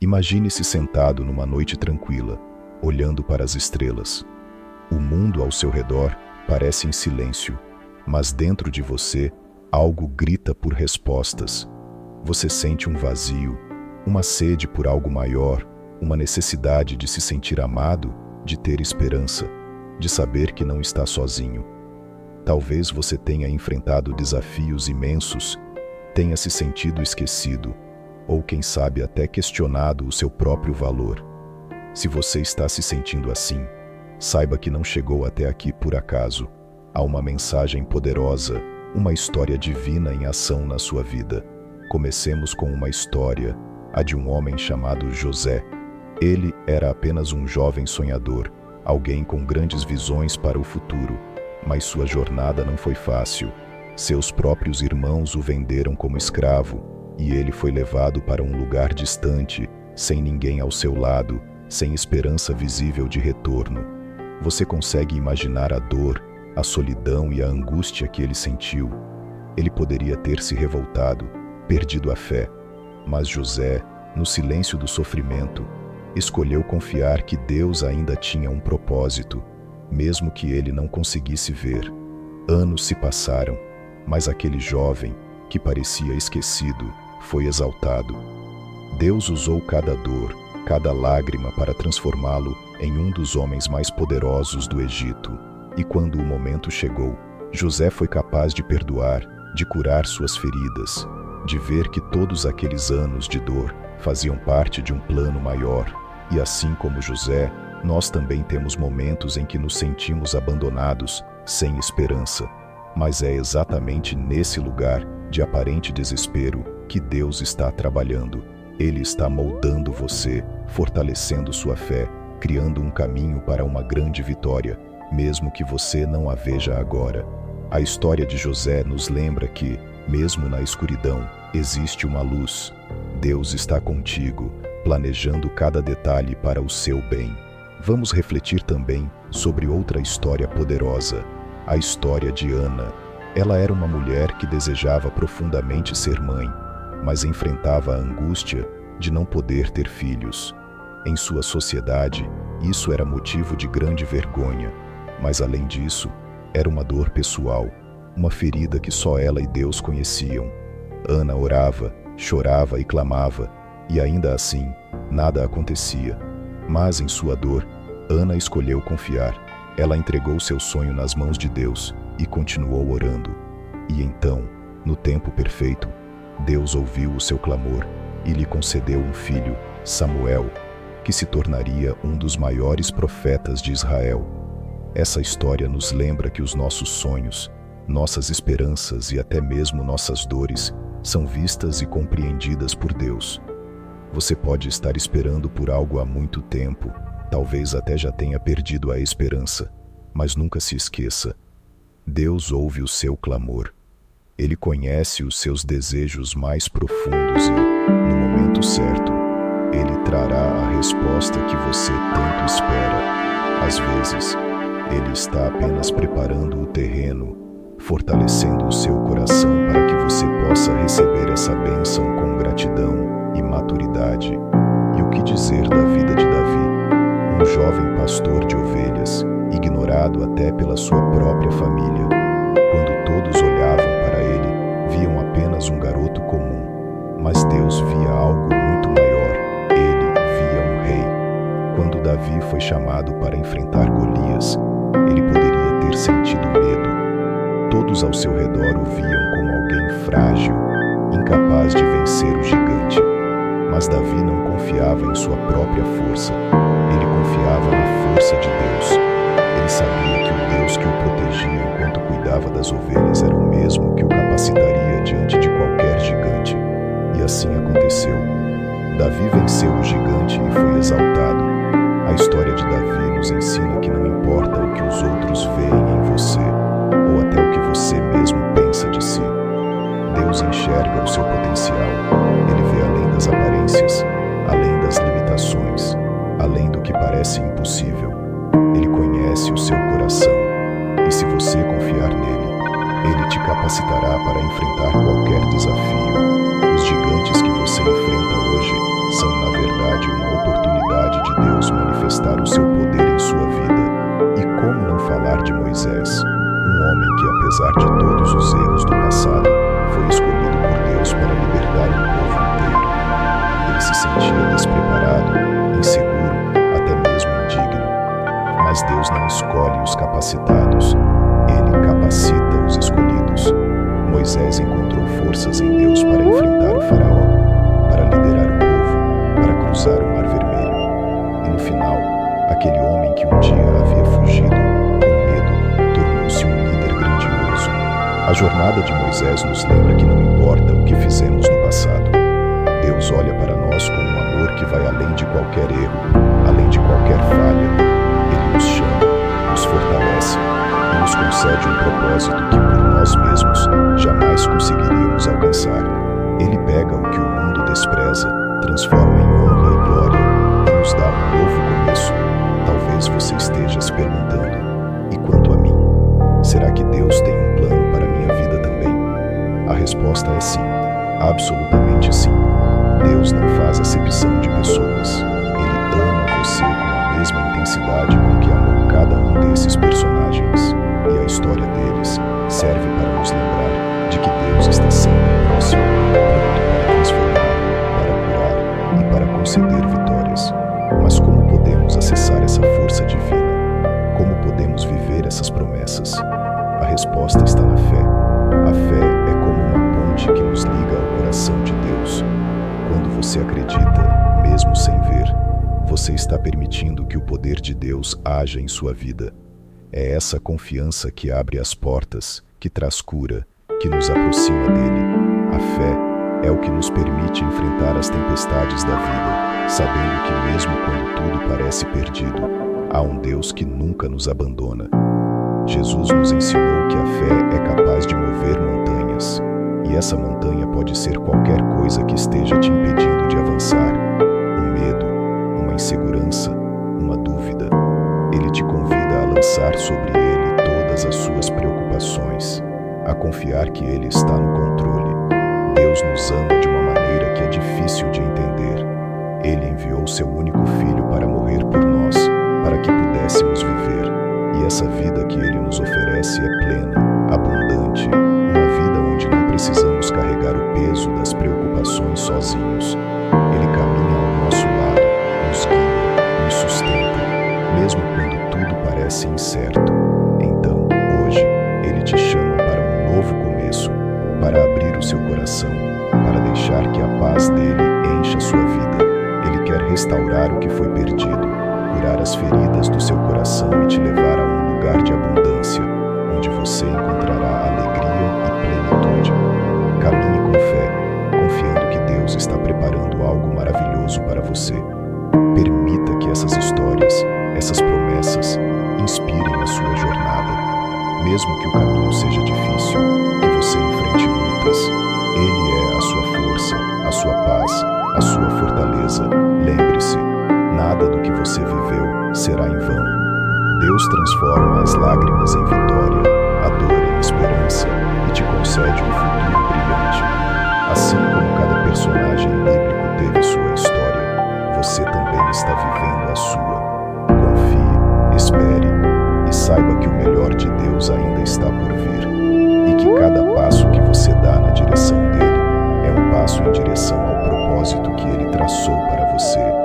Imagine-se sentado numa noite tranquila, olhando para as estrelas. O mundo ao seu redor parece em silêncio, mas dentro de você, algo grita por respostas. Você sente um vazio, uma sede por algo maior, uma necessidade de se sentir amado, de ter esperança, de saber que não está sozinho. Talvez você tenha enfrentado desafios imensos, tenha se sentido esquecido, ou quem sabe até questionado o seu próprio valor. Se você está se sentindo assim, saiba que não chegou até aqui por acaso. Há uma mensagem poderosa, uma história divina em ação na sua vida. Comecemos com uma história, a de um homem chamado José. Ele era apenas um jovem sonhador, alguém com grandes visões para o futuro, mas sua jornada não foi fácil. Seus próprios irmãos o venderam como escravo, e ele foi levado para um lugar distante, sem ninguém ao seu lado, sem esperança visível de retorno. Você consegue imaginar a dor, a solidão e a angústia que ele sentiu? Ele poderia ter se revoltado, perdido a fé, mas José, no silêncio do sofrimento, escolheu confiar que Deus ainda tinha um propósito, mesmo que ele não conseguisse ver. Anos se passaram, mas aquele jovem, que parecia esquecido, foi exaltado. Deus usou cada dor, cada lágrima para transformá-lo em um dos homens mais poderosos do Egito. E quando o momento chegou, José foi capaz de perdoar, de curar suas feridas, de ver que todos aqueles anos de dor faziam parte de um plano maior. E assim como José, nós também temos momentos em que nos sentimos abandonados, sem esperança. Mas é exatamente nesse lugar de aparente desespero que Deus está trabalhando. Ele está moldando você, fortalecendo sua fé, criando um caminho para uma grande vitória, mesmo que você não a veja agora. A história de José nos lembra que, mesmo na escuridão, existe uma luz. Deus está contigo, planejando cada detalhe para o seu bem. Vamos refletir também sobre outra história poderosa, a história de Ana. Ela era uma mulher que desejava profundamente ser mãe, mas enfrentava a angústia de não poder ter filhos. Em sua sociedade, isso era motivo de grande vergonha, mas além disso, era uma dor pessoal, uma ferida que só ela e Deus conheciam. Ana orava, chorava e clamava, e ainda assim, nada acontecia. Mas em sua dor, Ana escolheu confiar. Ela entregou seu sonho nas mãos de Deus e continuou orando. E então, no tempo perfeito, Deus ouviu o seu clamor e lhe concedeu um filho, Samuel, que se tornaria um dos maiores profetas de Israel. Essa história nos lembra que os nossos sonhos, nossas esperanças e até mesmo nossas dores são vistas e compreendidas por Deus. Você pode estar esperando por algo há muito tempo, talvez até já tenha perdido a esperança, mas nunca se esqueça: Deus ouve o seu clamor. Ele conhece os seus desejos mais profundos e, no momento certo, Ele trará a resposta que você tanto espera. Às vezes, Ele está apenas preparando o terreno, fortalecendo o seu coração para que você possa receber essa bênção com gratidão e maturidade. E o que dizer da vida de Davi, um jovem pastor de ovelhas, ignorado até pela sua própria família? Quando todos olhavam para ele, viam apenas um garoto comum, mas Deus via algo muito maior. Ele via um rei. Quando Davi foi chamado para enfrentar Golias, ele poderia ter sentido medo. Todos ao seu redor o viam como alguém frágil, incapaz de vencer o gigante. Mas Davi não confiava em sua própria força. Ele confiava na força de Deus. Ele sabia que o Deus que o protegia enquanto cuidava das ovelhas era o mesmo que o capacitaria diante de qualquer gigante. E assim aconteceu. Davi venceu o gigante e foi exaltado. A história de Davi nos ensina que não importa o que os outros veem em você, ou até o que você mesmo pensa de si. Deus enxerga o seu potencial. Ele vê além das aparências, além das limitações, além do que parece impossível. Ele conhece o seu coração. E se você confiar nele, ele te capacitará para enfrentar qualquer desafio. Os gigantes que você enfrenta hoje são, na verdade, verdade uma oportunidade de Deus manifestar o seu poder em sua vida. E como não falar de Moisés, um homem que, apesar de todos os erros do passado, foi escolhido por Deus para libertar um povo inteiro. Ele se sentia despreparado, inseguro, até mesmo indigno. Mas Deus não escolhe os capacitados, Ele capacita os escolhidos. Moisés encontrou forças em Deus para enfrentar o faraó, para liderar o povo, para cruzar o Mar Vermelho. E no final, aquele homem que um dia havia fugido, com medo, tornou-se um líder grandioso. A jornada de Moisés nos lembra que não importa o que fizemos no passado. Deus olha para nós com um amor que vai além de qualquer erro, além de qualquer falha. Ele nos chama, nos fortalece e nos concede um propósito que por nós mesmos jamais conseguiríamos alcançar. Ele pega o que o mundo despreza, transforma em honra e glória e nos dá um novo começo. Talvez você esteja se perguntando: e quanto a mim? Será que Deus tem um plano para minha vida também? A resposta é sim, absolutamente sim. Deus não faz acepção de pessoas. Ele ama você com a mesma intensidade com que amou cada um desses personagens. E a história deles serve para nos lembrar de que Deus está sempre próximo, pronto para transformar, para curar e para conceder vitórias. Mas como podemos acessar essa força divina? Como podemos viver essas promessas? A resposta está na fé. A fé é como uma ponte que nos liga ao coração de Deus. Quando você acredita, mesmo sem ver, você está permitindo que o poder de Deus haja em sua vida. É essa confiança que abre as portas, que traz cura, que nos aproxima dele. A fé é o que nos permite enfrentar as tempestades da vida, sabendo que mesmo quando tudo parece perdido, há um Deus que nunca nos abandona. Jesus nos ensinou que a fé é capaz de mover montanhas, e essa montanha pode ser qualquer coisa que esteja te impedindo de avançar. Um medo, uma insegurança, uma dúvida. Ele te convida a lançar sobre ele todas as suas preocupações, a confiar que ele está no controle. Deus nos ama de uma maneira que é difícil de entender. Ele enviou seu único filho para morrer por nós, para que pudéssemos viver. E essa vida que ele nos oferece é plena, abundante, uma vida onde não precisamos carregar o peso das preocupações sozinhos. Ele caminha ao nosso lado, nos guia, nos sustenta, mesmo quando tudo parece incerto. Então, hoje, ele te chama para um novo começo, para abrir o seu coração, para deixar que a paz dele encha sua vida. Ele quer restaurar o que foi perdido, curar as feridas do seu coração e te levar a um lugar de abundância, onde você encontrará alegria e plenitude. Caminhe com fé, confiando que Deus está preparando algo maravilhoso para você. Permita que essas histórias, essas promessas, inspirem a sua jornada. Mesmo que o caminho seja difícil, que você enfrente lutas, Ele é a sua força, a sua paz, a sua fortaleza. Lembre-se, nada do que você viveu será em vão. Deus transforma as lágrimas em vitória, a dor em esperança e te concede um futuro brilhante. Assim como cada personagem bíblico teve sua história, você também está vivendo a sua. Confie, espere e saiba que o melhor de Deus ainda está por vir e que cada passo que você dá na direção dele é um passo em direção ao propósito que ele traçou para você.